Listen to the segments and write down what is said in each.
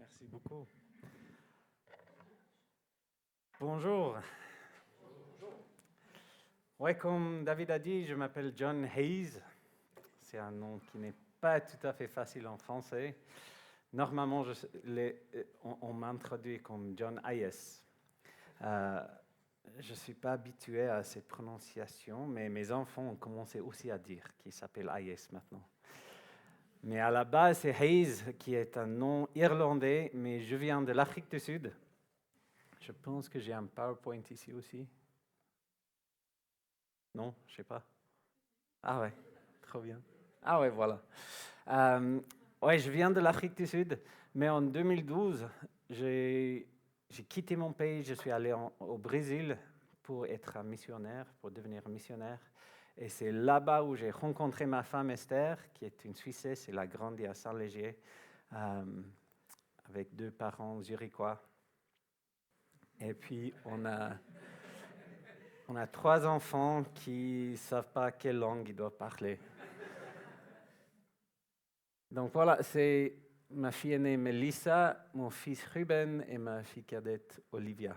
Merci beaucoup. Bonjour. Ouais, comme David a dit, je m'appelle John Hayes. C'est un nom qui n'est pas tout à fait facile en français. Normalement, on m'introduit comme John Hayes. Je ne suis pas habitué à cette prononciation, mais mes enfants ont commencé aussi à dire qu'il s'appelle Hayes maintenant. Mais à la base, c'est Hayes, qui est un nom irlandais, mais je viens de l'Afrique du Sud. Je pense que j'ai un PowerPoint ici aussi. Non, je sais pas. Ah ouais, trop bien. Ah ouais, voilà. Ouais, je viens de l'Afrique du Sud, mais en 2012, j'ai quitté mon pays, je suis allé au Brésil pour être un missionnaire, pour devenir missionnaire. Et c'est là-bas où j'ai rencontré ma femme Esther, qui est une Suissesse, elle a grandi à Saint-Léger, avec 2 parents zurichois. Et puis, on a 3 enfants qui ne savent pas quelle langue ils doivent parler. Donc voilà, c'est ma fille aînée Melissa, mon fils Ruben et ma fille cadette Olivia.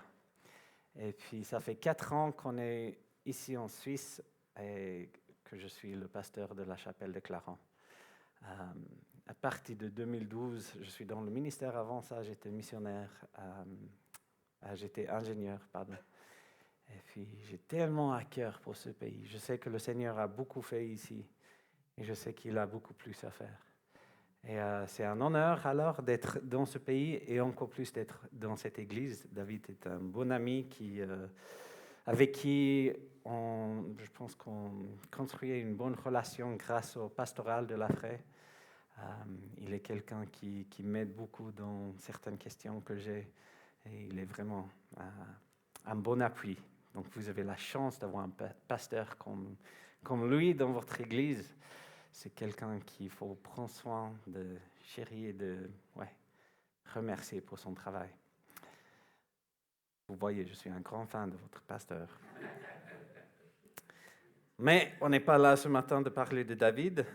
Et puis ça fait 4 ans qu'on est ici en Suisse et que je suis le pasteur de la chapelle de Clarens. À partir de 2012, je suis dans le ministère. Avant ça, j'étais missionnaire, j'étais ingénieur, pardon. Et puis j'ai tellement à cœur pour ce pays. Je sais que le Seigneur a beaucoup fait ici et je sais qu'il a beaucoup plus à faire. Et c'est un honneur alors d'être dans ce pays et encore plus d'être dans cette église. David est un bon ami avec qui je pense qu'on construit une bonne relation grâce au pastoral de la Fraie. Il est quelqu'un qui m'aide beaucoup dans certaines questions que j'ai et il est vraiment un bon appui. Donc vous avez la chance d'avoir un pasteur comme lui dans votre église. C'est quelqu'un qu'il faut prendre soin de chérir et de remercier pour son travail. Vous voyez, je suis un grand fan de votre pasteur. Mais on n'est pas là ce matin de parler de David.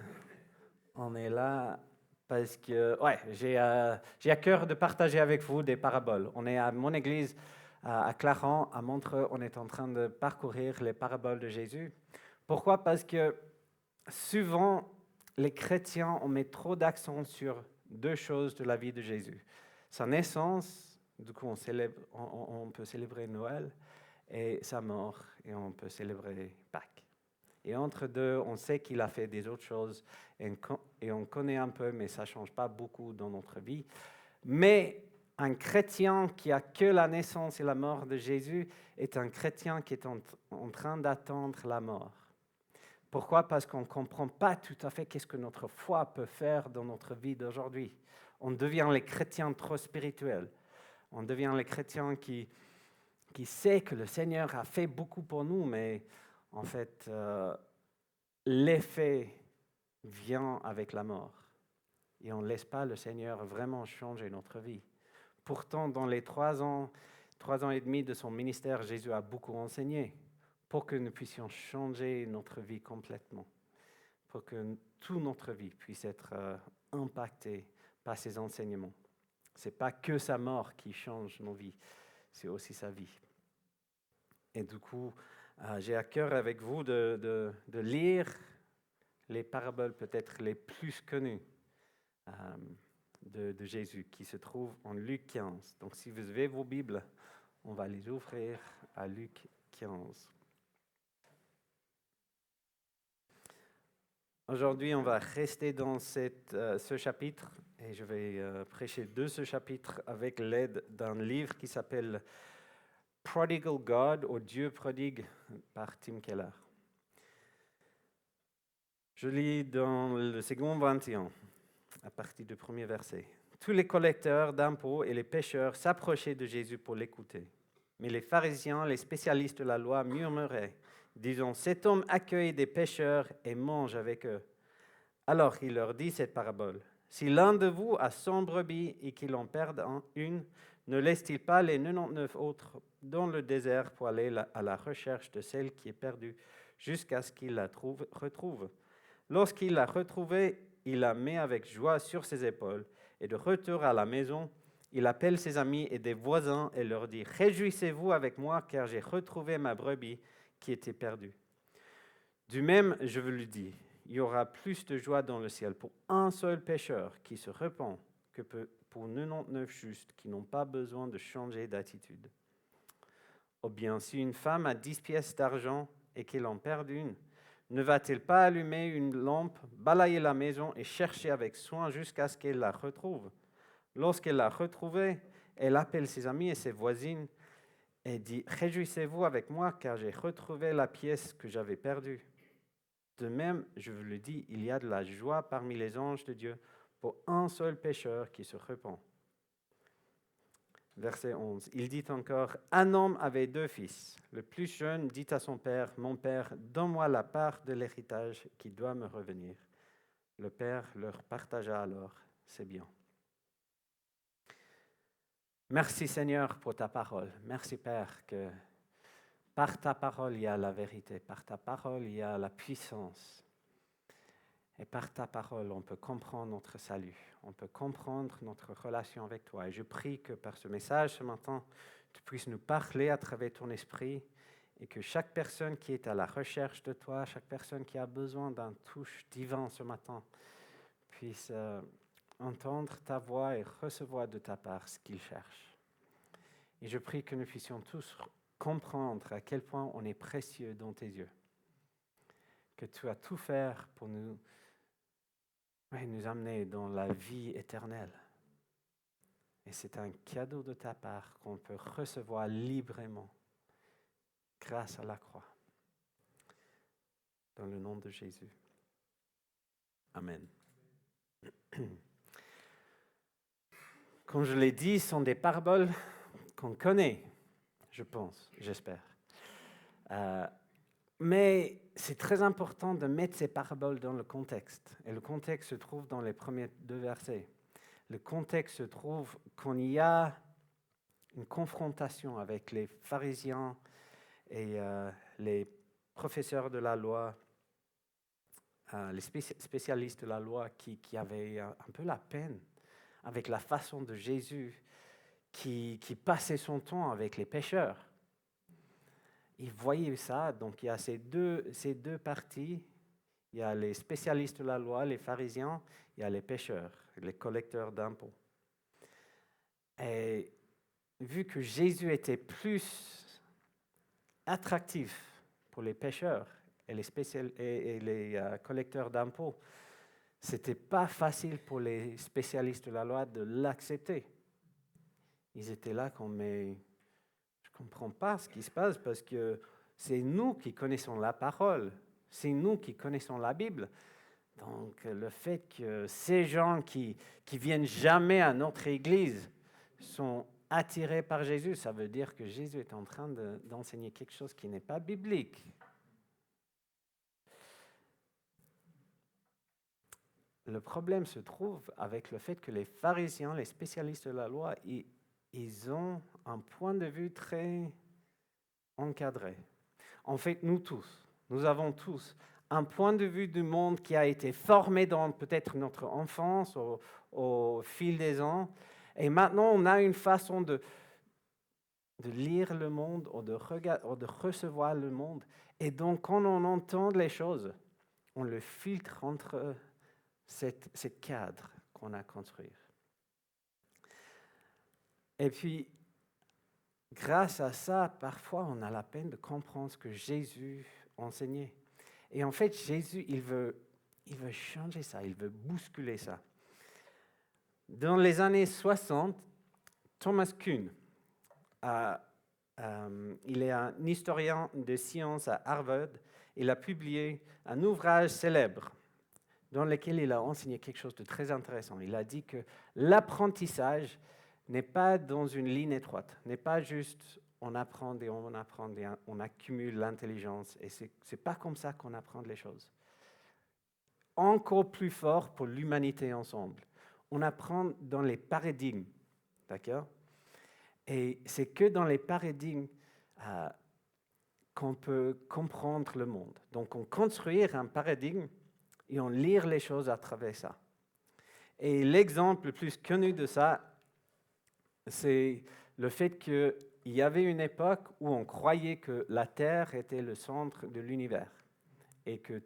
On est là parce que j'ai à cœur de partager avec vous des paraboles. On est à mon église à Clarens, à Montreux. On est en train de parcourir les paraboles de Jésus. Pourquoi? Parce que souvent, les chrétiens, on met trop d'accent sur 2 choses de la vie de Jésus. Sa naissance, du coup on peut célébrer Noël, et sa mort, et on peut célébrer Pâques. Et entre deux, on sait qu'il a fait des autres choses, et on connaît un peu, mais ça ne change pas beaucoup dans notre vie. Mais un chrétien qui a que la naissance et la mort de Jésus est un chrétien qui est en train d'attendre la mort. Pourquoi? Parce qu'on ne comprend pas tout à fait qu'est-ce que notre foi peut faire dans notre vie d'aujourd'hui. On devient les chrétiens trop spirituels. On devient les chrétiens qui savent que le Seigneur a fait beaucoup pour nous, mais en fait, l'effet vient avec la mort. Et on ne laisse pas le Seigneur vraiment changer notre vie. Pourtant, dans les 3 ans et demi de son ministère, Jésus a beaucoup enseigné pour que nous puissions changer notre vie complètement, pour que toute notre vie puisse être impactée par ses enseignements. Ce n'est pas que sa mort qui change nos vies, c'est aussi sa vie. Et du coup, j'ai à cœur avec vous de lire les paraboles peut-être les plus connues de Jésus, qui se trouvent en Luc 15. Donc si vous avez vos Bibles, on va les ouvrir à Luc 15. Aujourd'hui, on va rester dans ce chapitre et je vais prêcher de ce chapitre avec l'aide d'un livre qui s'appelle Prodigal God ou Dieu prodigue par Tim Keller. Je lis dans le second 21, à partir du premier verset. Tous les collecteurs d'impôts et les pécheurs s'approchaient de Jésus pour l'écouter. Mais les pharisiens, les spécialistes de la loi, murmuraient, disant « Cet homme accueille des pécheurs et mange avec eux. » Alors il leur dit cette parabole. « Si l'un de vous a 100 brebis et qu'il en perde une, ne laisse-t-il pas les 99 autres dans le désert pour aller à la recherche de celle qui est perdue jusqu'à ce qu'il la retrouve ? Lorsqu'il l'a retrouvée, il la met avec joie sur ses épaules et de retour à la maison, il appelle ses amis et des voisins et leur dit « Réjouissez-vous avec moi, car j'ai retrouvé ma brebis qui était perdue. » Du même, je vous le dis, il y aura plus de joie dans le ciel pour un seul pécheur qui se repent que pour 99 justes qui n'ont pas besoin de changer d'attitude. Ou bien, si une femme a 10 pièces d'argent et qu'elle en perd une, ne va-t-elle pas allumer une lampe, balayer la maison et chercher avec soin jusqu'à ce qu'elle la retrouve? Lorsqu'elle l'a retrouvée, elle appelle ses amis et ses voisines et dit « Réjouissez-vous avec moi, car j'ai retrouvé la pièce que j'avais perdue. » De même, je vous le dis, il y a de la joie parmi les anges de Dieu pour un seul pécheur qui se repent. Verset 11. Il dit encore, « Un homme avait 2 fils. Le plus jeune dit à son père, « Mon père, donne-moi la part de l'héritage qui doit me revenir. » Le père leur partagea alors ses biens. Merci Seigneur pour ta parole. Merci Père que par ta parole il y a la vérité, par ta parole il y a la puissance. Et par ta parole, on peut comprendre notre salut, on peut comprendre notre relation avec toi. Et je prie que par ce message ce matin, tu puisses nous parler à travers ton esprit et que chaque personne qui est à la recherche de toi, chaque personne qui a besoin d'un touche divin ce matin, puisse entendre ta voix et recevoir de ta part ce qu'il cherche. Et je prie que nous puissions tous comprendre à quel point on est précieux dans tes yeux, que tu as tout fait pour nous amener dans la vie éternelle. Et c'est un cadeau de ta part qu'on peut recevoir librement grâce à la croix. Dans le nom de Jésus. Amen. Comme je l'ai dit, ce sont des paraboles qu'on connaît, je pense, j'espère. Mais c'est très important de mettre ces paraboles dans le contexte. Et le contexte se trouve dans les premiers 2 versets. Le contexte se trouve quand il y a une confrontation avec les pharisiens et les professeurs de la loi, les spécialistes de la loi qui avaient un peu la peine avec la façon de Jésus qui passait son temps avec les pécheurs. Ils voyaient ça, donc il y a ces deux parties. Il y a les spécialistes de la loi, les pharisiens, il y a les pécheurs, les collecteurs d'impôts. Et vu que Jésus était plus attractif pour les pécheurs et les collecteurs d'impôts, c'était pas facile pour les spécialistes de la loi de l'accepter. Ils étaient là comme, mais je ne comprends pas ce qui se passe parce que c'est nous qui connaissons la parole, c'est nous qui connaissons la Bible. Donc le fait que ces gens qui viennent jamais à notre église sont attirés par Jésus, ça veut dire que Jésus est en train d'enseigner quelque chose qui n'est pas biblique. Le problème se trouve avec le fait que les pharisiens, les spécialistes de la loi, ils ont un point de vue très encadré. En fait, nous avons tous un point de vue du monde qui a été formé dans peut-être notre enfance au fil des ans. Et maintenant, on a une façon de lire le monde ou de recevoir le monde. Et donc, quand on entend les choses, on le filtre entre ce cadre qu'on a construit. Et puis, grâce à ça, parfois, on a la peine de comprendre ce que Jésus enseignait. Et en fait, Jésus, il veut changer ça, il veut bousculer ça. Dans les années 60, Thomas Kuhn, il est un historien de sciences à Harvard. Il a publié un ouvrage célèbre dans lequel il a enseigné quelque chose de très intéressant. Il a dit que l'apprentissage n'est pas dans une ligne étroite, n'est pas juste on apprend et on accumule l'intelligence. Et c'est pas comme ça qu'on apprend les choses. Encore plus fort pour l'humanité ensemble. On apprend dans les paradigmes, d'accord? Et c'est que dans les paradigmes qu'on peut comprendre le monde. Donc on construit un paradigme et on lit les choses à travers ça. Et l'exemple le plus connu de ça, c'est le fait qu'il y avait une époque où on croyait que la Terre était le centre de l'univers et que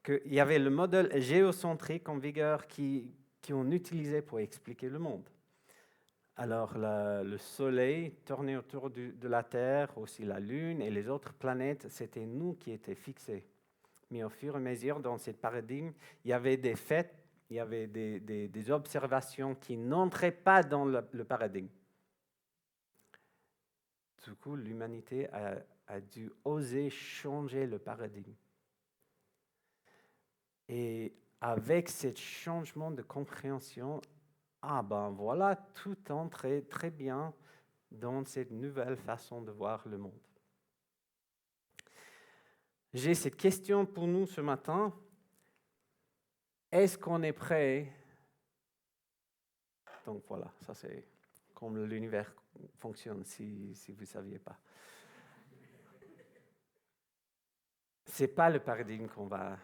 qu'il y avait le modèle géocentrique en vigueur qu'on utilisait pour expliquer le monde. Alors le Soleil tournait autour de la Terre, aussi la Lune et les autres planètes, c'était nous qui étaient fixés. Mais au fur et à mesure, dans ce paradigme, il y avait des faits, il y avait des observations qui n'entraient pas dans le paradigme. Du coup, l'humanité a dû oser changer le paradigme. Et avec ce changement de compréhension, voilà, tout entrait très bien dans cette nouvelle façon de voir le monde. J'ai cette question pour nous ce matin. Est-ce qu'on est prêt? Donc voilà, ça c'est comme l'univers fonctionne, si vous ne saviez pas. Ce n'est pas le paradigme qu'on va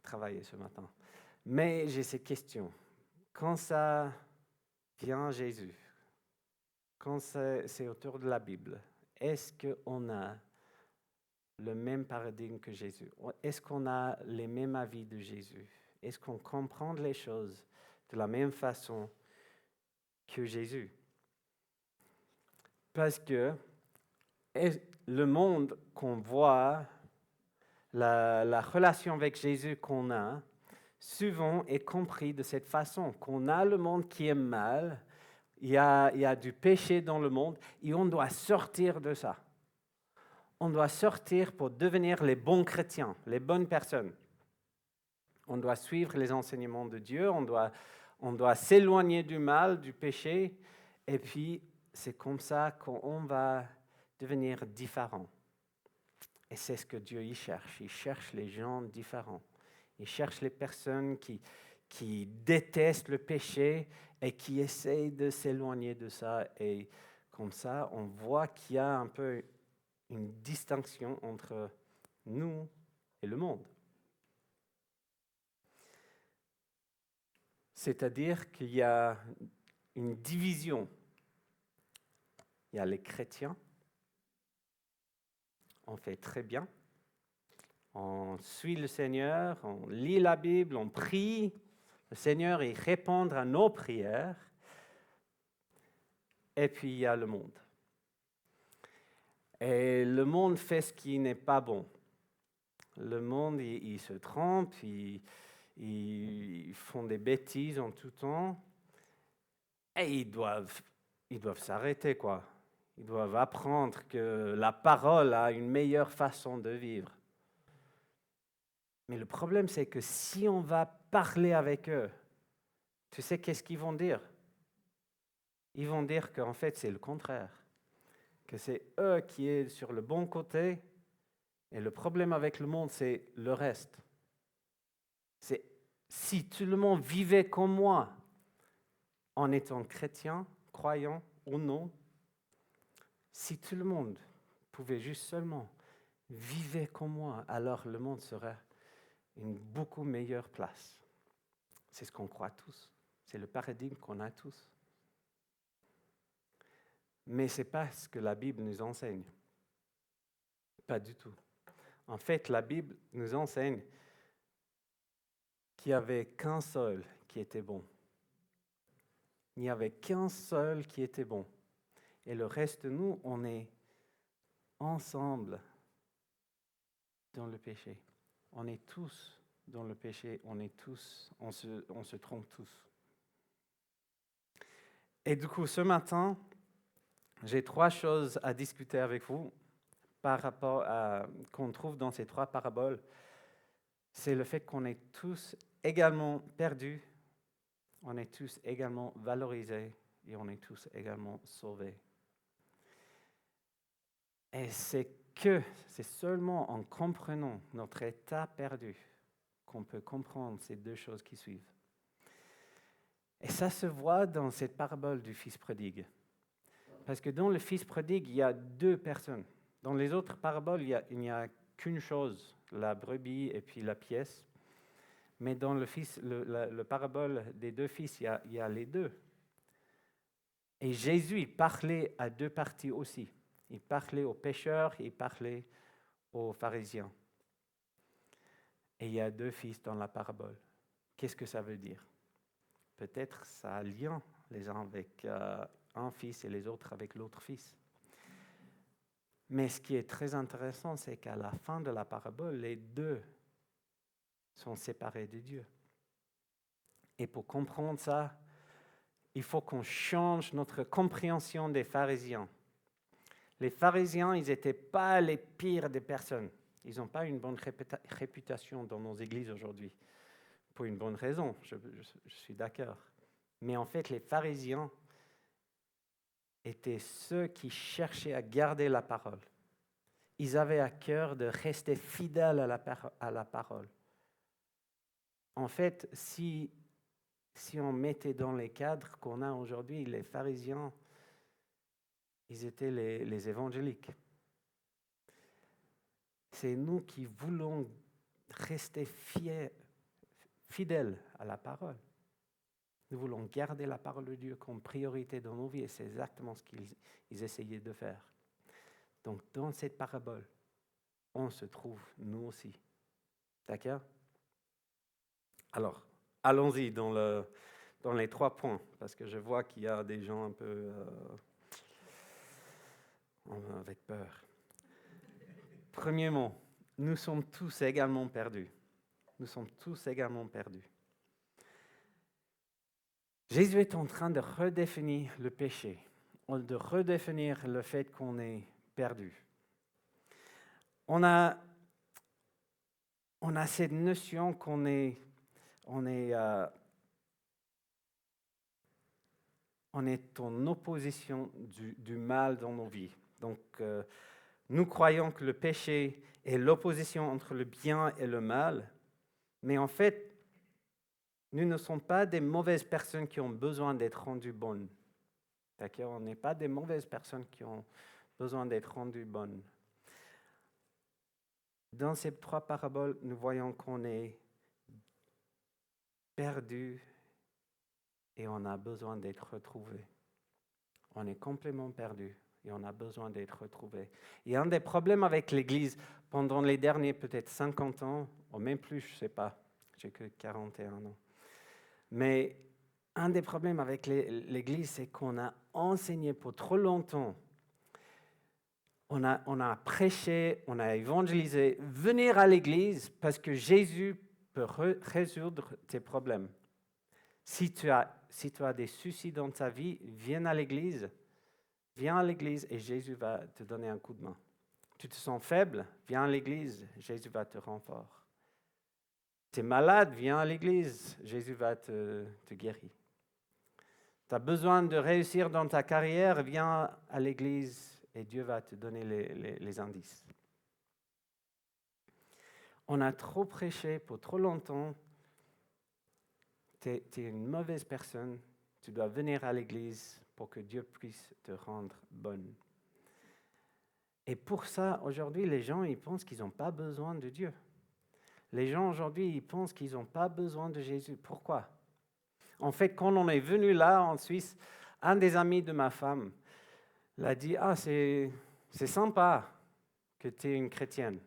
travailler ce matin. Mais j'ai cette question. Quand ça vient Jésus, quand c'est autour de la Bible, est-ce qu'on a le même paradigme que Jésus? Est-ce qu'on a les mêmes avis de Jésus? Est-ce qu'on comprend les choses de la même façon que Jésus? Parce que le monde qu'on voit, la relation avec Jésus qu'on a, souvent est compris de cette façon, qu'on a le monde qui est mal, il y a du péché dans le monde et on doit sortir de ça. On doit sortir pour devenir les bons chrétiens, les bonnes personnes. On doit suivre les enseignements de Dieu, on doit s'éloigner du mal, du péché, et puis c'est comme ça qu'on va devenir différent. Et c'est ce que Dieu y cherche. Il cherche les gens différents. Il cherche les personnes qui détestent le péché et qui essayent de s'éloigner de ça. Et comme ça, on voit qu'il y a un peu une distinction entre nous et le monde. C'est-à-dire qu'il y a une division. Il y a les chrétiens. On fait très bien. On suit le Seigneur, on lit la Bible, on prie. Le Seigneur il répond à nos prières. Et puis il y a le monde. Et le monde fait ce qui n'est pas bon. Le monde, il se trompe, ils font des bêtises en tout temps. Et ils doivent s'arrêter, quoi. Ils doivent apprendre que la parole a une meilleure façon de vivre. Mais le problème, c'est que si on va parler avec eux, tu sais qu'est-ce qu'ils vont dire? Ils vont dire qu'en fait, c'est le contraire. Que c'est eux qui sont sur le bon côté. Et le problème avec le monde, c'est le reste. C'est si tout le monde vivait comme moi, en étant chrétien, croyant ou non, si tout le monde pouvait juste seulement vivre comme moi, alors le monde serait une beaucoup meilleure place. C'est ce qu'on croit tous. C'est le paradigme qu'on a tous. Mais ce n'est pas ce que la Bible nous enseigne. Pas du tout. En fait, la Bible nous enseigne qu'il n'y avait qu'un seul qui était bon. Il n'y avait qu'un seul qui était bon. Et le reste de nous, on est ensemble dans le péché. On est tous dans le péché, on se trompe tous. Et du coup, ce matin, j'ai 3 choses à discuter avec vous par rapport à qu'on trouve dans ces 3 paraboles. C'est le fait qu'on est tous également perdus, on est tous également valorisés et on est tous également sauvés. Et c'est seulement en comprenant notre état perdu qu'on peut comprendre ces 2 choses qui suivent. Et ça se voit dans cette parabole du fils prodigue. Parce que dans le fils prodigue, il y a 2 personnes. Dans les autres paraboles, il n'y a qu'une chose, la brebis et puis la pièce. Mais dans le parabole des 2 fils, il y a les 2. Et Jésus, il parlait à deux parties aussi. Il parlait aux pécheurs et il parlait aux pharisiens. Et il y a deux fils dans la parabole. Qu'est-ce que ça veut dire? Peut-être ça a lien les uns avec un fils et les autres avec l'autre fils. Mais ce qui est très intéressant, c'est qu'à la fin de la parabole, les deux sont séparés de Dieu. Et pour comprendre ça, il faut qu'on change notre compréhension des pharisiens. Les pharisiens, ils n'étaient pas les pires des personnes. Ils n'ont pas une bonne réputation dans nos églises aujourd'hui. Pour une bonne raison, je suis d'accord. Mais en fait, les pharisiens étaient ceux qui cherchaient à garder la parole. Ils avaient à cœur de rester fidèles à la parole. En fait, si on mettait dans les cadres qu'on a aujourd'hui, les pharisiens, ils étaient les évangéliques. C'est nous qui voulons rester fidèles à la parole. Nous voulons garder la parole de Dieu comme priorité dans nos vies et c'est exactement ce qu'ils essayaient de faire. Donc, dans cette parabole, on se trouve, nous aussi. D'accord? Alors, allons-y dans les 3 points, parce que je vois qu'il y a des gens un peu avec peur. Premièrement, nous sommes tous également perdus. Nous sommes tous également perdus. Jésus est en train de redéfinir le péché, de redéfinir le fait qu'on est perdu. On a cette notion qu'on est en opposition du mal dans nos vies. Donc, nous croyons que le péché est l'opposition entre le bien et le mal, mais en fait, nous ne sommes pas des mauvaises personnes qui ont besoin d'être rendues bonnes. D'accord? On n'est pas des mauvaises personnes qui ont besoin d'être rendues bonnes. Dans ces 3 paraboles, nous voyons qu'on est perdu et on a besoin d'être retrouvé. On est complètement perdu et on a besoin d'être retrouvé. Et un des problèmes avec l'Église pendant les derniers peut-être 50 ans, ou même plus, je ne sais pas, j'ai que 41 ans. Mais un des problèmes avec l'Église, c'est qu'on a enseigné pour trop longtemps. On a prêché, on a évangélisé. Venir à l'Église parce que Jésus peut résoudre tes problèmes. Si tu as des soucis dans ta vie, viens à l'Église et Jésus va te donner un coup de main. Tu te sens faible, viens à l'Église, Jésus va te rendre fort. Tu es malade, viens à l'Église, Jésus va te guérir. Tu as besoin de réussir dans ta carrière, viens à l'Église et Dieu va te donner les indices. On a trop prêché pour trop longtemps. Tu es une mauvaise personne. Tu dois venir à l'Église pour que Dieu puisse te rendre bonne. Et pour ça, aujourd'hui, les gens, ils pensent qu'ils n'ont pas besoin de Dieu. Les gens, aujourd'hui, ils pensent qu'ils n'ont pas besoin de Jésus. Pourquoi? En fait, quand on est venu là, en Suisse, un des amis de ma femme l'a dit, « Ah, c'est sympa que tu es une chrétienne.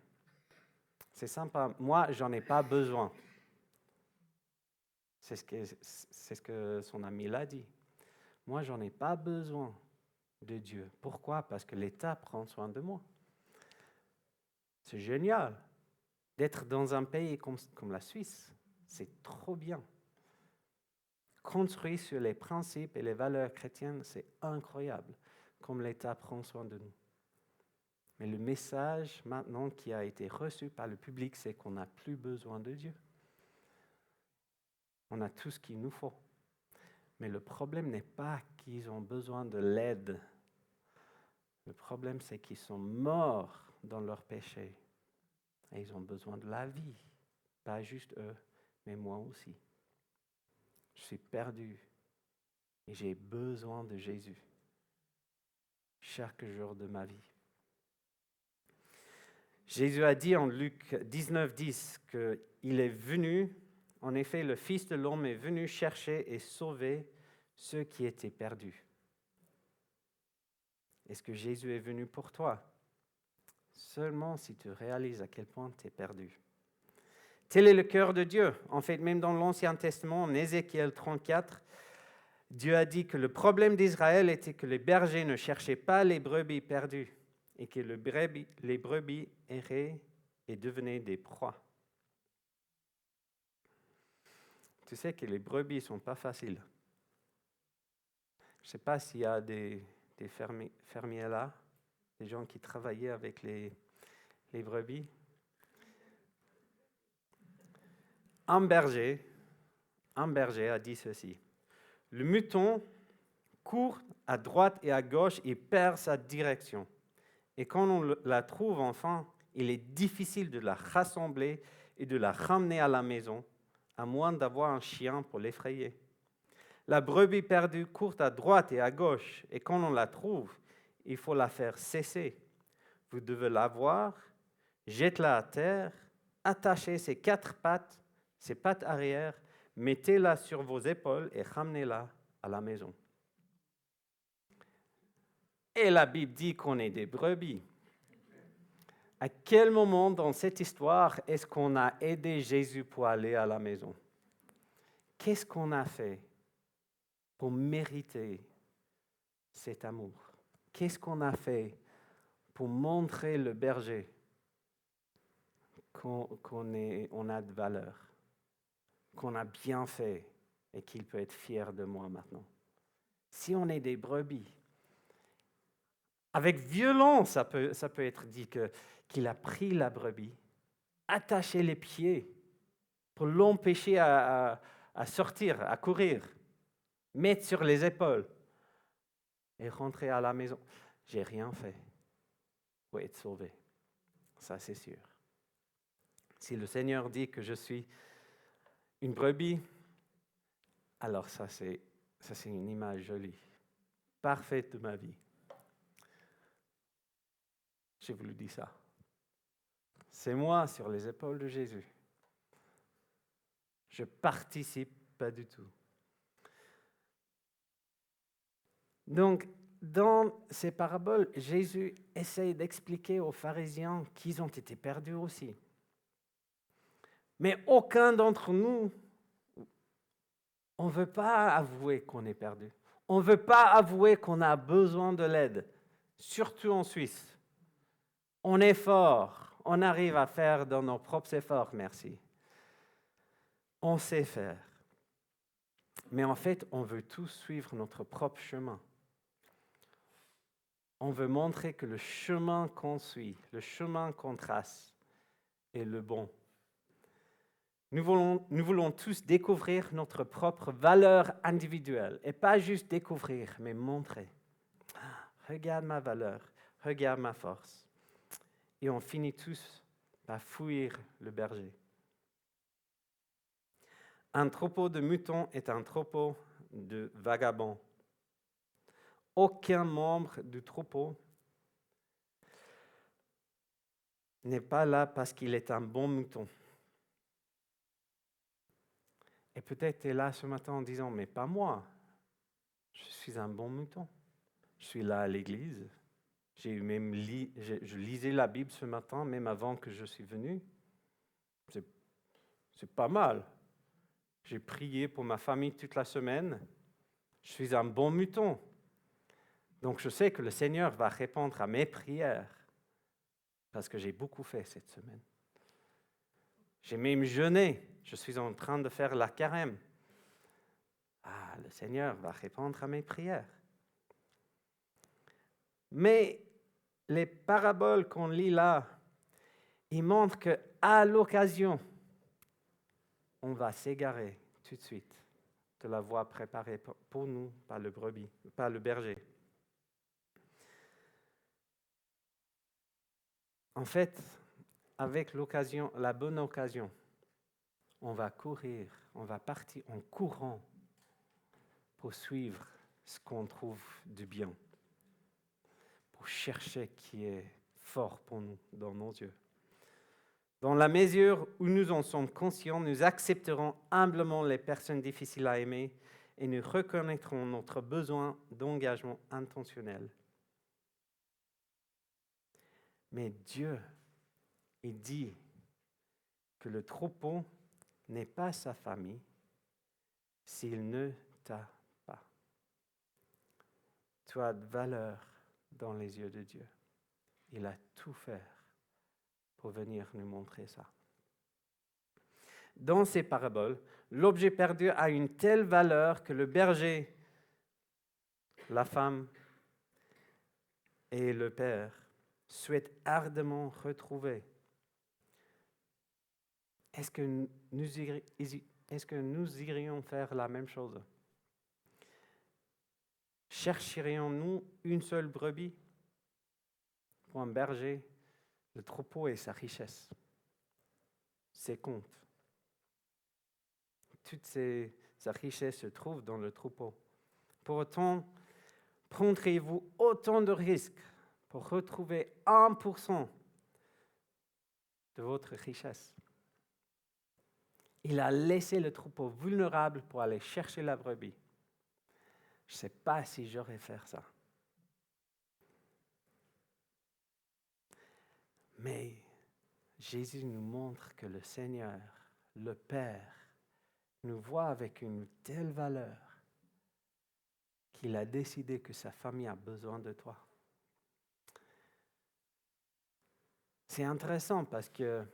C'est sympa. Moi, j'en ai pas besoin. » C'est ce que son ami l'a dit. Moi, j'en ai pas besoin de Dieu. Pourquoi? Parce que l'État prend soin de moi. C'est génial d'être dans un pays comme la Suisse. C'est trop bien. Construit sur les principes et les valeurs chrétiennes, c'est incroyable comme l'État prend soin de nous. Mais le message maintenant qui a été reçu par le public, c'est qu'on n'a plus besoin de Dieu. On a tout ce qu'il nous faut. Mais le problème n'est pas qu'ils ont besoin de l'aide. Le problème, c'est qu'ils sont morts dans leur péché. Et ils ont besoin de la vie. Pas juste eux, mais moi aussi. Je suis perdu. Et j'ai besoin de Jésus. Chaque jour de ma vie. Jésus a dit en Luc 19:10 qu'il est venu, en effet, le Fils de l'homme est venu chercher et sauver ceux qui étaient perdus. Est-ce que Jésus est venu pour toi? Seulement si tu réalises à quel point tu es perdu. Tel est le cœur de Dieu. En fait, même dans l'Ancien Testament, en Ézéchiel 34, Dieu a dit que le problème d'Israël était que les bergers ne cherchaient pas les brebis perdues et que les brebis erraient et devenaient des proies. Tu sais que les brebis ne sont pas faciles. Je ne sais pas s'il y a des fermiers là, des gens qui travaillaient avec les brebis. Un berger a dit ceci. Le mouton court à droite et à gauche et perd sa direction. Et quand on la trouve enfin, il est difficile de la rassembler et de la ramener à la maison, à moins d'avoir un chien pour l'effrayer. La brebis perdue court à droite et à gauche, et quand on la trouve, il faut la faire cesser. Vous devez la voir, jetez-la à terre, attachez ses 4 pattes, ses pattes arrière, mettez-la sur vos épaules et ramenez-la à la maison. Et la Bible dit qu'on est des brebis. À quel moment dans cette histoire est-ce qu'on a aidé Jésus pour aller à la maison? Qu'est-ce qu'on a fait pour mériter cet amour? Qu'est-ce qu'on a fait pour montrer le berger qu'on a de valeur, qu'on a bien fait et qu'il peut être fier de moi maintenant? Si on est des brebis, avec violence, ça peut être dit qu'il a pris la brebis, attaché les pieds pour l'empêcher à sortir, à courir, mettre sur les épaules et rentrer à la maison. J'ai rien fait pour être sauvé. Ça, c'est sûr. Si le Seigneur dit que je suis une brebis, alors ça, c'est une image jolie, parfaite de ma vie. Je vous le dis ça. C'est moi sur les épaules de Jésus. Je participe pas du tout. Donc, dans ces paraboles, Jésus essaye d'expliquer aux pharisiens qu'ils ont été perdus aussi. Mais aucun d'entre nous, on ne veut pas avouer qu'on est perdu. On ne veut pas avouer qu'on a besoin de l'aide, surtout en Suisse. On est fort, on arrive à faire dans nos propres efforts, merci. On sait faire. Mais en fait, on veut tous suivre notre propre chemin. On veut montrer que le chemin qu'on suit, le chemin qu'on trace est le bon. Nous voulons tous découvrir notre propre valeur individuelle. Et pas juste découvrir, mais montrer. Regarde ma valeur, regarde ma force. Et on finit tous par fuir le berger. Un troupeau de moutons est un troupeau de vagabonds. Aucun membre du troupeau n'est pas là parce qu'il est un bon mouton. Et peut-être tu es là ce matin en disant, mais pas moi, je suis un bon mouton. Je suis là à l'église, je lisais la Bible ce matin, même avant que je suis venu. C'est pas mal. J'ai prié pour ma famille toute la semaine. Je suis un bon mouton. Donc je sais que le Seigneur va répondre à mes prières parce que j'ai beaucoup fait cette semaine. J'ai même jeûné. Je suis en train de faire la carême. Ah, le Seigneur va répondre à mes prières. Mais les paraboles qu'on lit là, ils montrent qu'à l'occasion, on va s'égarer tout de suite de la voie préparée pour nous par le berger. En fait, avec l'occasion, la bonne occasion, on va courir, on va partir en courant pour suivre ce qu'on trouve de bien, pour chercher qui est fort pour nous dans nos yeux. Dans la mesure où nous en sommes conscients, nous accepterons humblement les personnes difficiles à aimer et nous reconnaîtrons notre besoin d'engagement intentionnel. Mais Dieu, il dit que le troupeau n'est pas sa famille s'il ne t'a pas. Tu as de valeur dans les yeux de Dieu. Il a tout fait pour venir nous montrer ça. Dans ces paraboles, l'objet perdu a une telle valeur que le berger, la femme et le père souhaitent ardemment retrouver. Est-ce que nous irions faire la même chose? Chercherions-nous une seule brebis? Pour un berger, le troupeau est sa richesse, ses comptes. Toute sa richesse se trouve dans le troupeau. Pour autant, prendrez-vous autant de risques pour retrouver 1% de votre richesse? Il a laissé le troupeau vulnérable pour aller chercher la brebis. Je ne sais pas si j'aurais fait ça. Mais Jésus nous montre que le Seigneur, le Père, nous voit avec une telle valeur qu'il a décidé que sa famille a besoin de toi. C'est intéressant parce que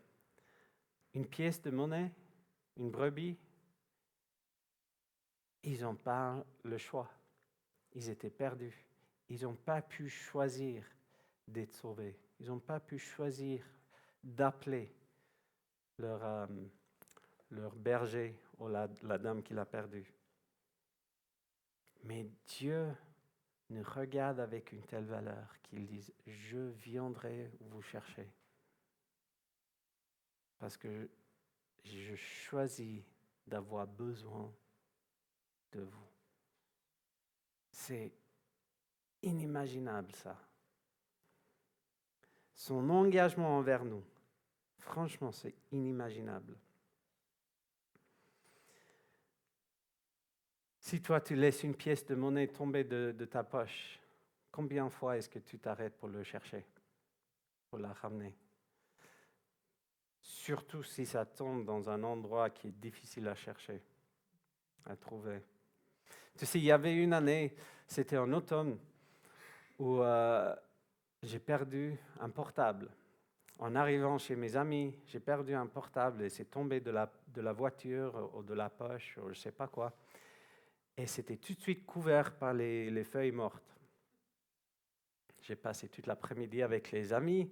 une pièce de monnaie, une brebis, ils n'ont pas le choix. Ils étaient perdus. Ils n'ont pas pu choisir d'être sauvés. Ils n'ont pas pu choisir d'appeler leur berger ou la dame qui l'a perdu. Mais Dieu nous regarde avec une telle valeur qu'il dit « Je viendrai vous chercher. » Parce que je choisis d'avoir besoin de vous. C'est inimaginable ça. Son engagement envers nous, franchement, c'est inimaginable. Si toi, tu laisses une pièce de monnaie tomber de ta poche, combien de fois est-ce que tu t'arrêtes pour le chercher, pour la ramener? Surtout si ça tombe dans un endroit qui est difficile à chercher, à trouver. Tu sais, il y avait une année, c'était en automne, où j'ai perdu un portable. En arrivant chez mes amis, j'ai perdu un portable et c'est tombé de la voiture ou de la poche ou je ne sais pas quoi. Et c'était tout de suite couvert par les feuilles mortes. J'ai passé toute l'après-midi avec les amis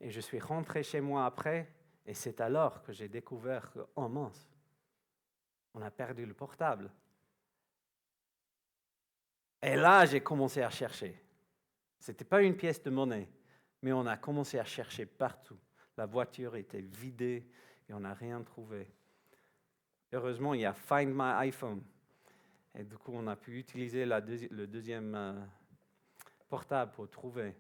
et je suis rentré chez moi après et c'est alors que j'ai découvert que, oh mince, on a perdu le portable. Et là, j'ai commencé à chercher. Ce n'était pas une pièce de monnaie, mais on a commencé à chercher partout. La voiture était vidée et on n'a rien trouvé. Heureusement, il y a Find My iPhone. Et du coup, on a pu utiliser le deuxième portable pour trouver.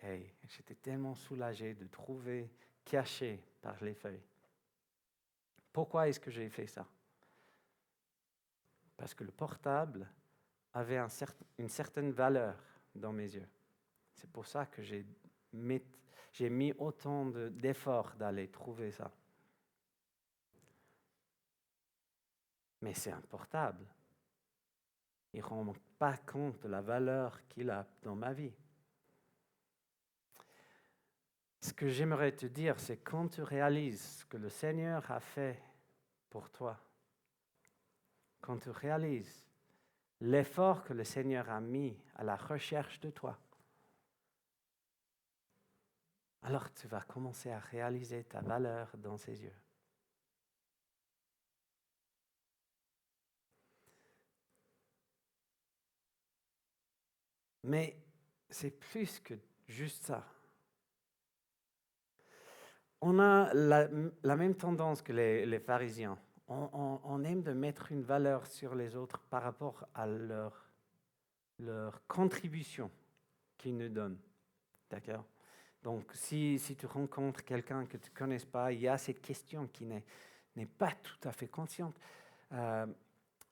Et j'étais tellement soulagé de trouver caché par les feuilles. Pourquoi est-ce que j'ai fait ça? Parce que le portable avait une certaine valeur dans mes yeux. C'est pour ça que j'ai mis autant d'efforts d'aller trouver ça. Mais c'est un portable. Il ne rend pas compte de la valeur qu'il a dans ma vie. Ce que j'aimerais te dire, c'est quand tu réalises ce que le Seigneur a fait pour toi, quand tu réalises l'effort que le Seigneur a mis à la recherche de toi, alors tu vas commencer à réaliser ta valeur dans ses yeux. Mais c'est plus que juste ça. On a la même tendance que les pharisiens. On aime de mettre une valeur sur les autres par rapport à leur contribution qu'ils nous donnent. D'accord? Donc, si tu rencontres quelqu'un que tu ne connais pas, il y a cette question qui n'est pas tout à fait consciente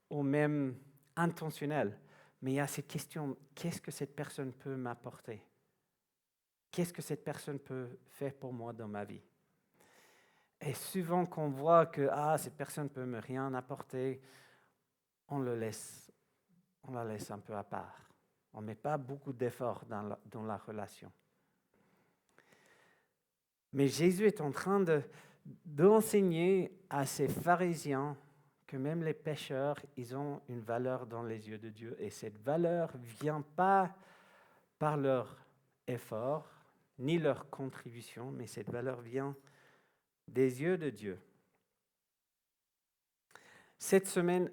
ou même intentionnelle. Mais il y a cette question, qu'est-ce que cette personne peut m'apporter? qu'est-ce que cette personne peut faire pour moi dans ma vie? Et souvent qu'on voit que cette personne ne peut me rien apporter, on la laisse un peu à part. On ne met pas beaucoup d'efforts dans la relation. Mais Jésus est en train d'enseigner à ces pharisiens que même les pécheurs, ils ont une valeur dans les yeux de Dieu. Et cette valeur ne vient pas par leur effort, ni leur contribution, mais cette valeur vient des yeux de Dieu. Cette semaine,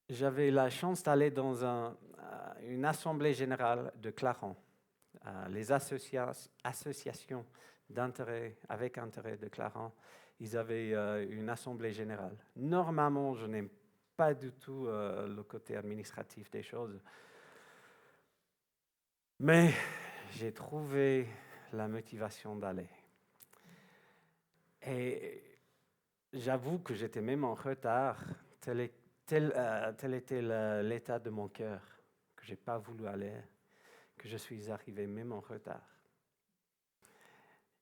j'avais la chance d'aller dans une assemblée générale de Clarens, les associations d'intérêt, avec intérêt de Clarens. Ils avaient une assemblée générale. Normalement, je n'aime pas du tout le côté administratif des choses, mais j'ai trouvé la motivation d'aller. Et j'avoue que j'étais même en retard, tel était l'état de mon cœur, que je n'ai pas voulu aller, que je suis arrivé même en retard.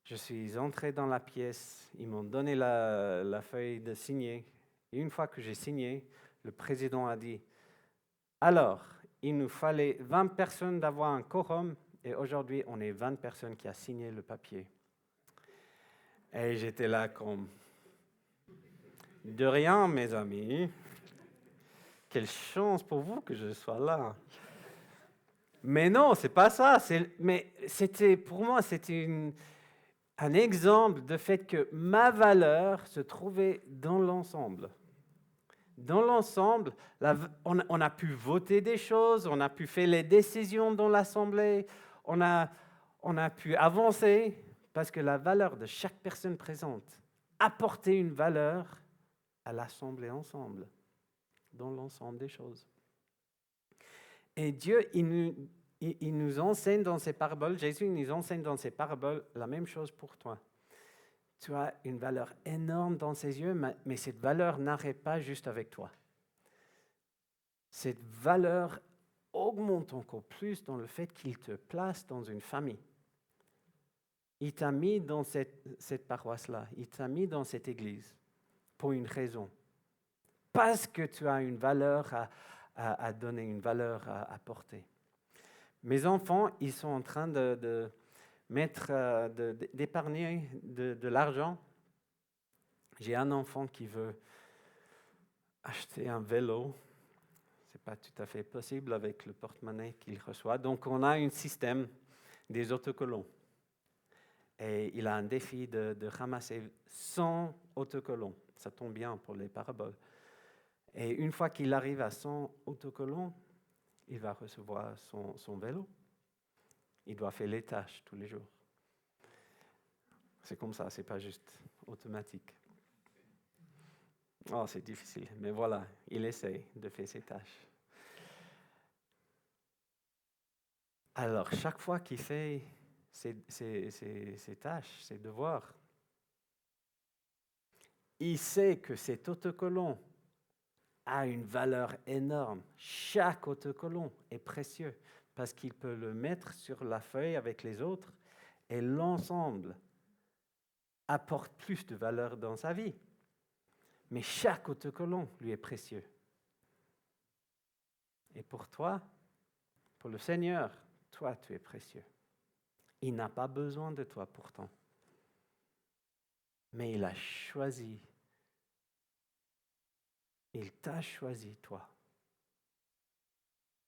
Je suis entré dans la pièce, ils m'ont donné la feuille de signer. Et une fois que j'ai signé, le président a dit « Alors, il nous fallait 20 personnes d'avoir un quorum, et aujourd'hui, on est 20 personnes qui ont signé le papier. » Et j'étais là comme « De rien, mes amis. Quelle chance pour vous que je sois là. » Mais non, c'est pas ça. Mais pour moi, c'était un exemple de fait que ma valeur se trouvait dans l'ensemble. Dans l'ensemble, on a pu voter des choses, on a pu faire les décisions dans l'Assemblée, on a pu avancer parce que la valeur de chaque personne présente apportait une valeur à l'Assemblée ensemble, dans l'ensemble des choses. Et Dieu, il nous enseigne dans ses paraboles, Jésus nous enseigne dans ses paraboles la même chose pour toi. Tu as une valeur énorme dans ses yeux, mais cette valeur n'arrête pas juste avec toi. Cette valeur augmente encore plus dans le fait qu'il te place dans une famille. Il t'a mis dans cette paroisse-là, il t'a mis dans cette église pour une raison. Parce que tu as une valeur à donner, une valeur à apporter. Mes enfants, ils sont en train d'épargner de l'argent. J'ai un enfant qui veut acheter un vélo. Ce n'est pas tout à fait possible avec le porte-monnaie qu'il reçoit. Donc, on a un système des autocollants. Et il a un défi de ramasser 100 autocollants. Ça tombe bien pour les paraboles. Et une fois qu'il arrive à 100 autocollants, il va recevoir son vélo. Il doit faire les tâches tous les jours. C'est comme ça, ce n'est pas juste automatique. Oh, c'est difficile, mais voilà, il essaie de faire ses tâches. Alors, chaque fois qu'il fait ses tâches, ses devoirs, il sait que cet autocollant a une valeur énorme. Chaque autocollant est précieux parce qu'il peut le mettre sur la feuille avec les autres et l'ensemble apporte plus de valeur dans sa vie. Mais chaque autocollant lui est précieux. Et pour toi, pour le Seigneur, toi, tu es précieux. Il n'a pas besoin de toi pourtant. Mais il a choisi. Il t'a choisi, toi.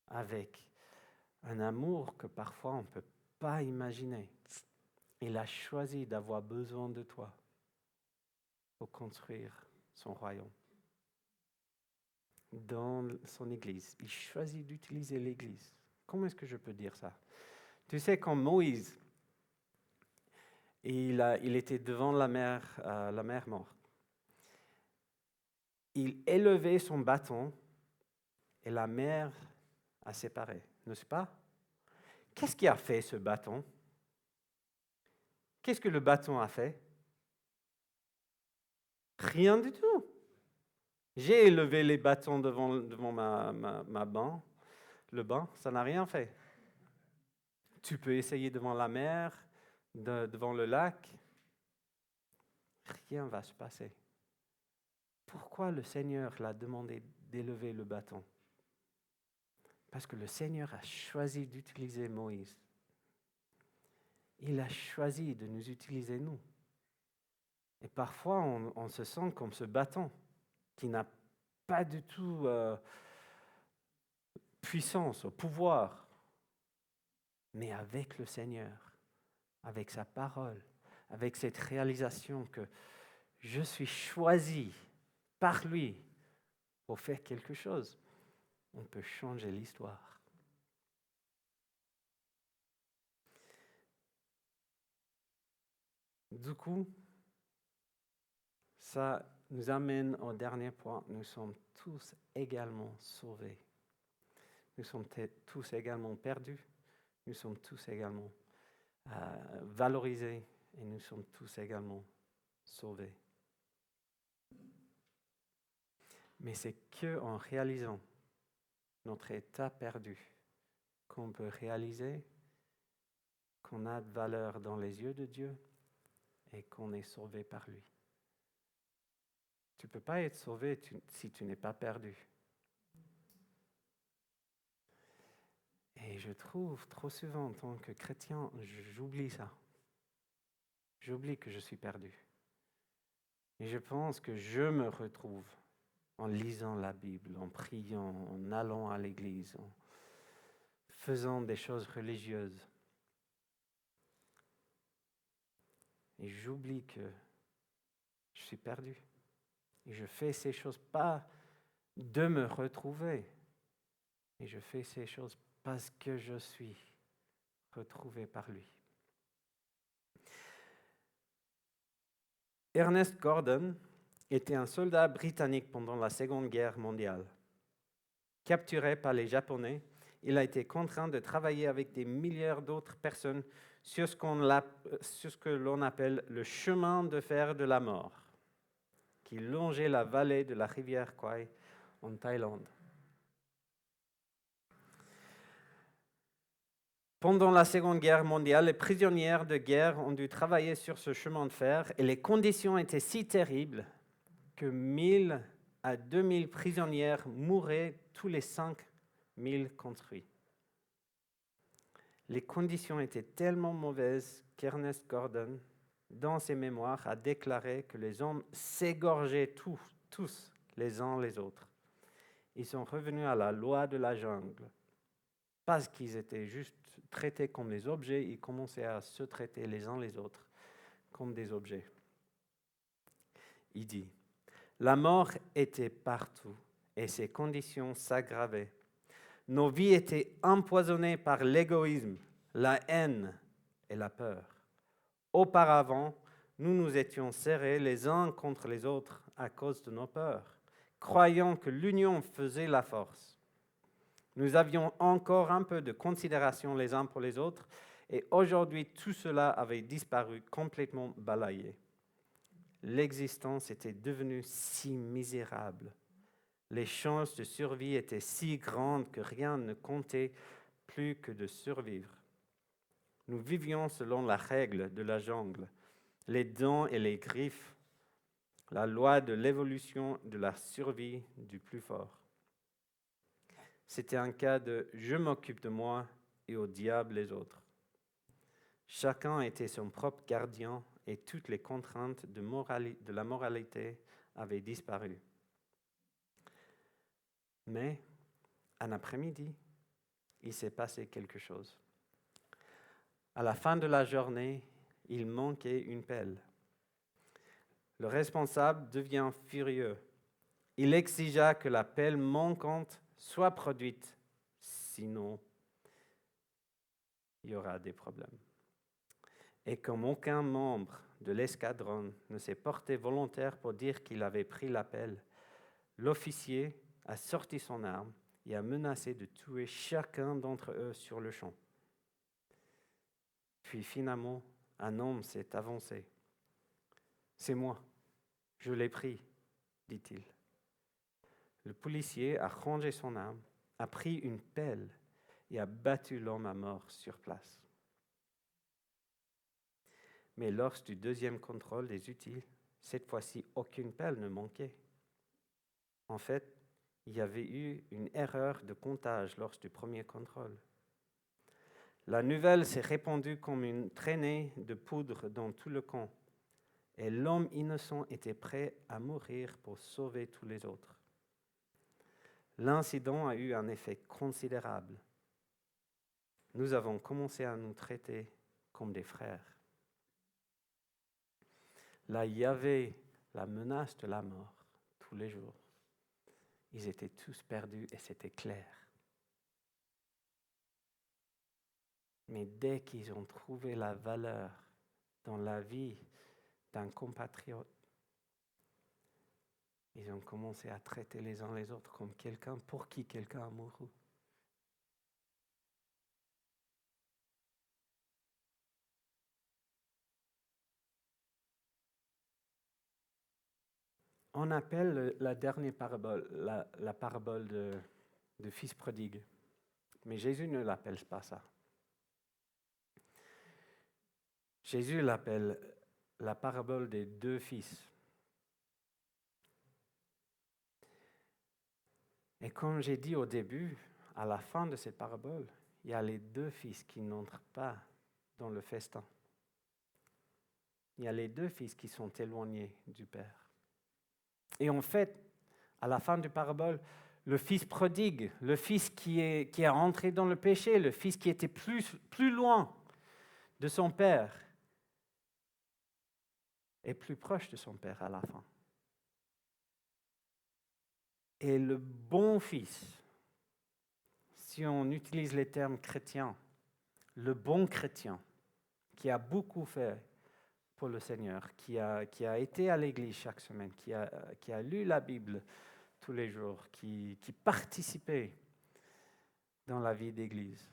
Avec un amour que parfois on ne peut pas imaginer. Il a choisi d'avoir besoin de toi pour construire son royaume. Dans son église, il choisit d'utiliser l'église. Comment est-ce que je peux dire ça? Tu sais, quand Moïse, il était devant la mer morte, il élevait son bâton et la mer a séparé, n'est-ce pas? Qu'est-ce qui a fait ce bâton? Qu'est-ce que le bâton a fait? Rien du tout. J'ai élevé les bâtons devant ma banc, le banc, ça n'a rien fait. Tu peux essayer devant la mer, devant le lac, rien ne va se passer. Pourquoi le Seigneur l'a demandé d'élever le bâton? Parce que le Seigneur a choisi d'utiliser Moïse. Il a choisi de nous utiliser, nous. Et parfois, on se sent comme ce bâton qui n'a pas du tout puissance, pouvoir. Mais avec le Seigneur, avec sa parole, avec cette réalisation que je suis choisi par lui pour faire quelque chose, on peut changer l'histoire. Du coup, ça nous amène au dernier point. Nous sommes tous également sauvés. Nous sommes tous également perdus. Nous sommes tous également valorisés et nous sommes tous également sauvés. Mais c'est qu'en réalisant notre état perdu qu'on peut réaliser qu'on a de valeur dans les yeux de Dieu et qu'on est sauvé par lui. Tu ne peux pas être sauvé si tu n'es pas perdu. Et je trouve trop souvent en tant que chrétien, j'oublie ça. J'oublie que je suis perdu. Et je pense que je me retrouve en lisant la Bible, en priant, en allant à l'église, en faisant des choses religieuses. Et j'oublie que je suis perdu. Et je fais ces choses pas de me retrouver. Et je fais ces choses parce que je suis retrouvé par lui. Ernest Gordon était un soldat britannique pendant la Seconde Guerre mondiale. Capturé par les Japonais, il a été contraint de travailler avec des milliards d'autres personnes sur ce que l'on appelle le chemin de fer de la mort, qui longeait la vallée de la rivière Kwai en Thaïlande. Pendant la Seconde Guerre mondiale, les prisonniers de guerre ont dû travailler sur ce chemin de fer et les conditions étaient si terribles que 1000 à 2000 prisonniers mouraient tous les 5000 construits. Les conditions étaient tellement mauvaises qu'Ernest Gordon, dans ses mémoires, a déclaré que les hommes s'égorgeaient tous les uns les autres. Ils sont revenus à la loi de la jungle. Parce qu'ils étaient juste traités comme des objets, ils commençaient à se traiter les uns les autres comme des objets. Il dit, la mort était partout et ses conditions s'aggravaient. Nos vies étaient empoisonnées par l'égoïsme, la haine et la peur. Auparavant, nous nous étions serrés les uns contre les autres à cause de nos peurs, croyant que l'union faisait la force. Nous avions encore un peu de considération les uns pour les autres et aujourd'hui, tout cela avait disparu, complètement balayé. L'existence était devenue si misérable. Les chances de survie étaient si grandes que rien ne comptait plus que de survivre. Nous vivions selon la règle de la jungle, les dents et les griffes, la loi de l'évolution de la survie du plus fort. C'était un cas de « je m'occupe de moi et au diable les autres ». Chacun était son propre gardien et toutes les contraintes de la moralité avaient disparu. Mais, un après-midi, il s'est passé quelque chose. À la fin de la journée, il manquait une pelle. Le responsable devient furieux. Il exigea que la pelle manquante soit produite, sinon il y aura des problèmes. Et comme aucun membre de l'escadron ne s'est porté volontaire pour dire qu'il avait pris la pelle, l'officier a sorti son arme et a menacé de tuer chacun d'entre eux sur le champ. Puis finalement, un homme s'est avancé. « C'est moi, je l'ai pris », dit-il. Le policier a rangé son arme, a pris une pelle et a battu l'homme à mort sur place. Mais lors du deuxième contrôle des outils, cette fois-ci, aucune pelle ne manquait. En fait, il y avait eu une erreur de comptage lors du premier contrôle. La nouvelle s'est répandue comme une traînée de poudre dans tout le camp, et l'homme innocent était prêt à mourir pour sauver tous les autres. L'incident a eu un effet considérable. Nous avons commencé à nous traiter comme des frères. Là, il y avait la menace de la mort tous les jours. Ils étaient tous perdus et c'était clair. Mais dès qu'ils ont trouvé la valeur dans la vie d'un compatriote, ils ont commencé à traiter les uns les autres comme quelqu'un pour qui quelqu'un a mouru. On appelle la dernière parabole la parabole de fils prodigue. Mais Jésus ne l'appelle pas ça. Jésus l'appelle la parabole des deux fils. Et comme j'ai dit au début, à la fin de cette parabole, il y a les deux fils qui n'entrent pas dans le festin. Il y a les deux fils qui sont éloignés du Père. Et en fait, à la fin du parabole, le fils prodigue, le fils qui est rentré dans le péché, le fils qui était plus loin de son Père, est plus proche de son Père à la fin. Et le bon fils, si on utilise les termes chrétiens, le bon chrétien, qui a beaucoup fait pour le Seigneur, qui a été à l'église chaque semaine, qui a lu la Bible tous les jours, qui participait dans la vie d'église.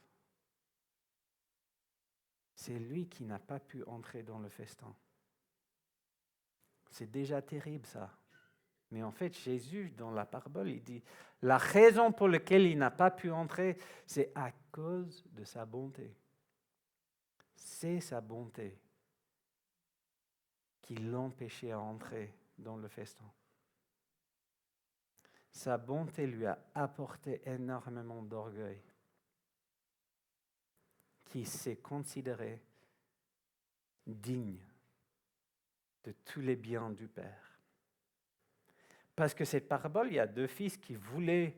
C'est lui qui n'a pas pu entrer dans le festin. C'est déjà terrible ça. Mais en fait, Jésus, dans la parabole, il dit, la raison pour laquelle il n'a pas pu entrer, c'est à cause de sa bonté. C'est sa bonté qui l'empêchait à entrer dans le festin. Sa bonté lui a apporté énormément d'orgueil, qui s'est considéré digne de tous les biens du Père. Parce que cette parabole, il y a deux fils qui voulaient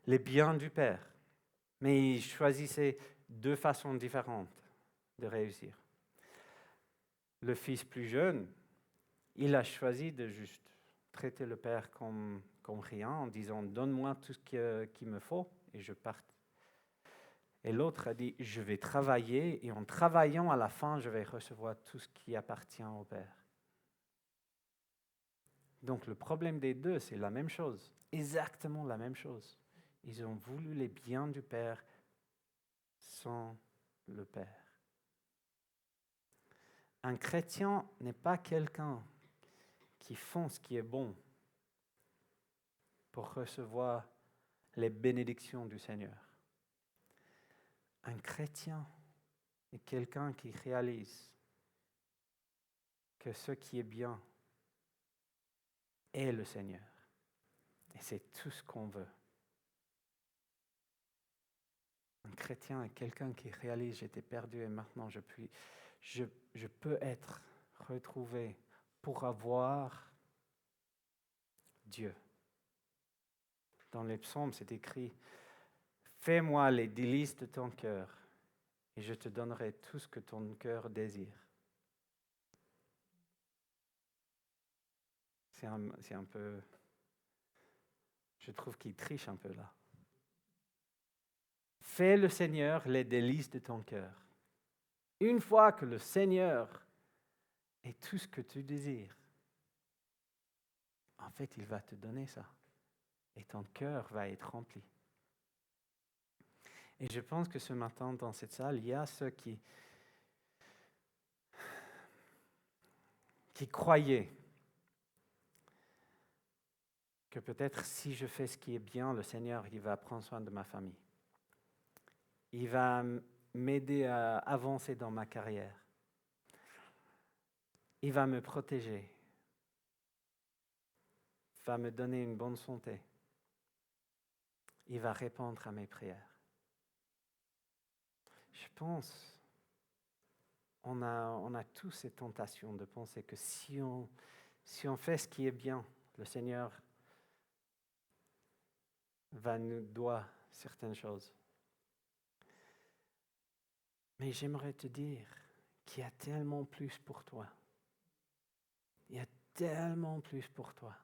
les biens du Père, mais ils choisissaient deux façons différentes de réussir. Le fils plus jeune, il a choisi de juste traiter le Père comme rien, en disant « donne-moi tout ce qu'il me faut et je parte ». Et l'autre a dit « je vais travailler et en travaillant à la fin, je vais recevoir tout ce qui appartient au Père ». Donc le problème des deux, c'est la même chose, exactement la même chose. Ils ont voulu les biens du Père sans le Père. Un chrétien n'est pas quelqu'un qui font ce qui est bon pour recevoir les bénédictions du Seigneur. Un chrétien est quelqu'un qui réalise que ce qui est bien est le Seigneur. Et c'est tout ce qu'on veut. Un chrétien est quelqu'un qui réalise j'étais perdu et maintenant je peux être retrouvé pour avoir Dieu. Dans les psaumes, c'est écrit « Fais-moi les délices de ton cœur et je te donnerai tout ce que ton cœur désire. » C'est un peu... Je trouve qu'il triche un peu là. Fais le Seigneur les délices de ton cœur. Une fois que le Seigneur est tout ce que tu désires, en fait, il va te donner ça. Et ton cœur va être rempli. Et je pense que ce matin, dans cette salle, il y a ceux qui croyaient que peut-être si je fais ce qui est bien, le Seigneur, il va prendre soin de ma famille. Il va m'aider à avancer dans ma carrière. Il va me protéger, va me donner une bonne santé. Il va répondre à mes prières. Je pense, on a tous cette tentation de penser que si on fait ce qui est bien, le Seigneur va nous donner certaines choses. Mais j'aimerais te dire qu'il y a tellement plus pour toi. Il y a tellement plus pour toi.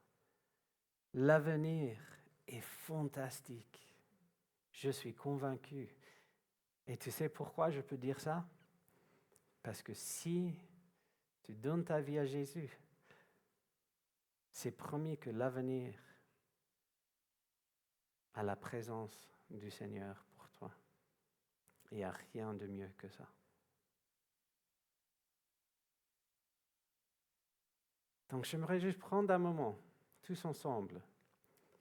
L'avenir est fantastique. Je suis convaincu. Et tu sais pourquoi je peux dire ça? Parce que si tu donnes ta vie à Jésus, c'est promis que l'avenir a la présence du Seigneur pour toi. Il n'y a rien de mieux que ça. Donc j'aimerais juste prendre un moment, tous ensemble,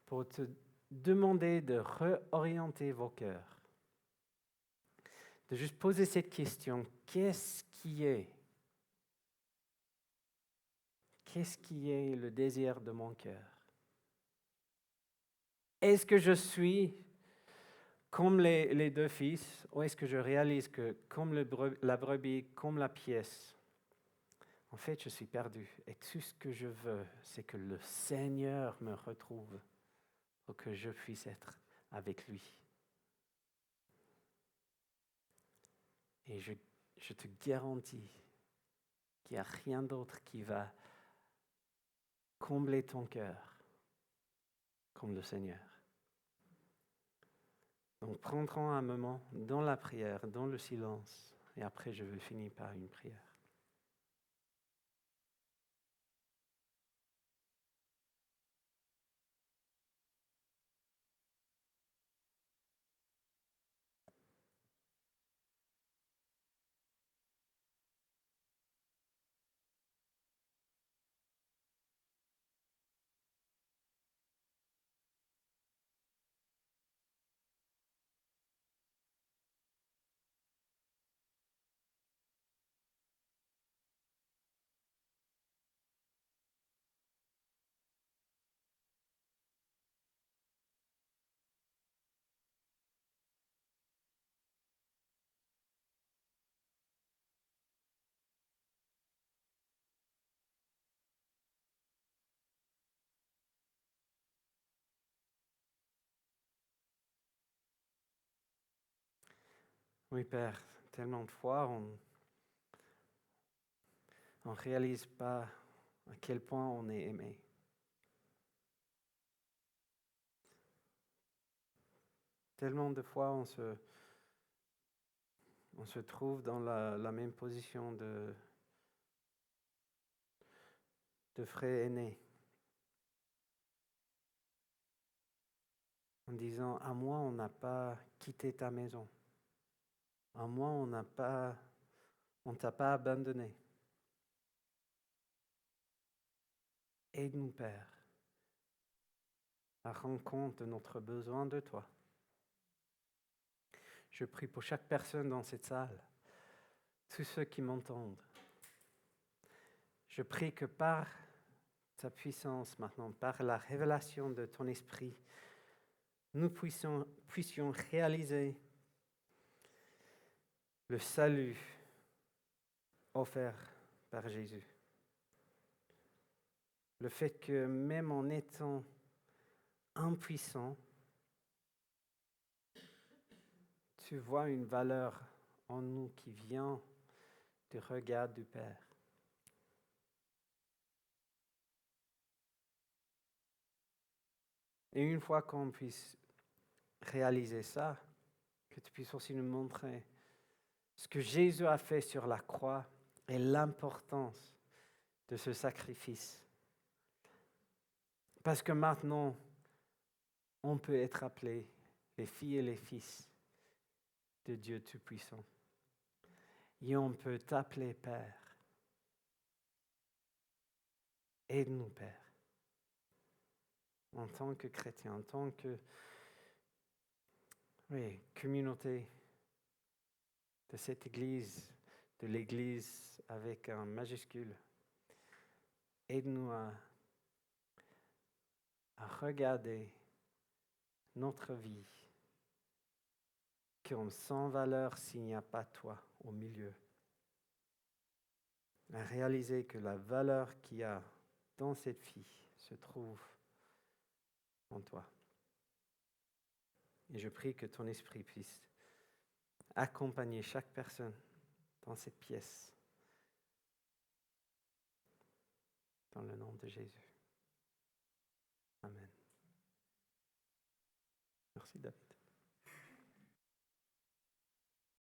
pour te demander de réorienter vos cœurs. De juste poser cette question, qu'est-ce qui est le désir de mon cœur? Est-ce que je suis comme les deux fils, ou est-ce que je réalise que comme la brebis, comme la pièce, en fait, je suis perdu. Et tout ce que je veux, c'est que le Seigneur me retrouve pour que je puisse être avec lui. Et je te garantis qu'il n'y a rien d'autre qui va combler ton cœur comme le Seigneur. Donc, prendrons un moment dans la prière, dans le silence, et après je vais finir par une prière. Oui, Père, tellement de fois, on ne réalise pas à quel point on est aimé. Tellement de fois, on se trouve dans la même position de frère aîné, en disant, à moi, on n'a pas quitté ta maison. À moi, on ne t'a pas abandonné. Aide-nous, Père, à rendre compte de notre besoin de toi. Je prie pour chaque personne dans cette salle, tous ceux qui m'entendent. Je prie que par ta puissance maintenant, par la révélation de ton esprit, nous puissions réaliser le salut offert par Jésus. Le fait que même en étant impuissant, tu vois une valeur en nous qui vient du regard du Père. Et une fois qu'on puisse réaliser ça, que tu puisses aussi nous montrer ce que Jésus a fait sur la croix et l'importance de ce sacrifice. Parce que maintenant, on peut être appelés les filles et les fils de Dieu Tout-Puissant. Et on peut t'appeler Père. Aide-nous, Père. En tant que chrétien, en tant que communauté de cette Église, de l'Église avec un majuscule, aide-nous à regarder notre vie comme sans valeur s'il n'y a pas toi au milieu. À réaliser que la valeur qu'il y a dans cette vie se trouve en toi. Et je prie que ton esprit puisse accompagner chaque personne dans cette pièce. Dans le nom de Jésus. Amen. Merci David.